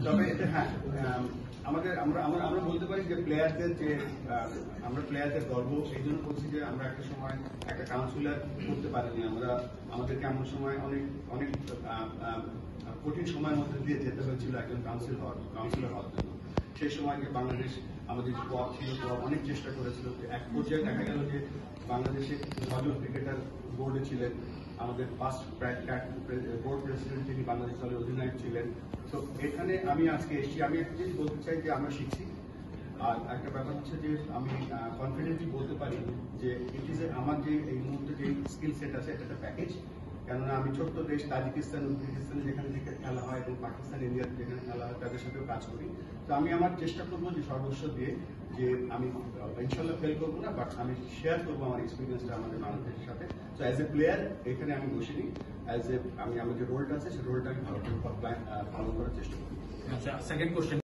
তবে হ্যাঁ, আমাদের আমরা আমরা আমরা বলতে পারি যে প্লেয়ারদের যে আমরা প্লেয়ারদের গর্ব এই জন্য বলছি যে আমরা একটা সময় একটা কাউন্সিলর করতে পারিনি। আমাদেরকে এমন সময় অনেক অনেক কঠিন সময়ের মধ্যে দিয়ে যেতে হয়েছিল একজন কাউন্সিলর হওয়ার জন্য। সেই সময় যে বাংলাদেশ আমাদের যে ক্লাব ছিল, ক্লাব অনেক চেষ্টা করেছিল। এক পর্যায়ে দেখা গেল যে বাংলাদেশে 6 জন ক্রিকেটার বোর্ডে ছিলেন। আমাদের ফার্স্ট বোর্ড প্রেসিডেন্ট যিনি বাংলাদেশ দলের অধিনায়ক ছিলেন। তো এখানে আমি আজকে এসেছি, আমি একটা জিনিস বলতে চাই যে আমরা শিখছি। আর একটা ব্যাপার হচ্ছে যে আমি কনফিডেন্টলি বলতে পারি যে ইট ইজ আমার যে এই মুহূর্তে যে স্কিল সেট আছে এটা একটা প্যাকেজ। কেননা আমি ছোট্ট দেশ তাজিকিস্তান, উজবেকিস্তানে যেখানে ক্রিকেট খেলা হয় এবং পাকিস্তান, ইন্ডিয়াতে যেখানে খেলা হয় তাদের সাথেও কাজ করি। তো আমি আমার চেষ্টা করবো যে সর্বস্ব দিয়ে যে আমি ইনশাল্লাহ ফেল করবো না, বাট আমি শেয়ার করবো আমার এক্সপিরিয়েন্সটা আমাদের বাংলাদেশের সাথে। তো অ্যাজ এ প্লেয়ার এখানে আমি বসিনি, আমি আমার যে রোলটা আছে সেই রোলটা আমি ভালো করে পালন করার চেষ্টা করি। আচ্ছা, সেকেন্ড কোশ্চেন।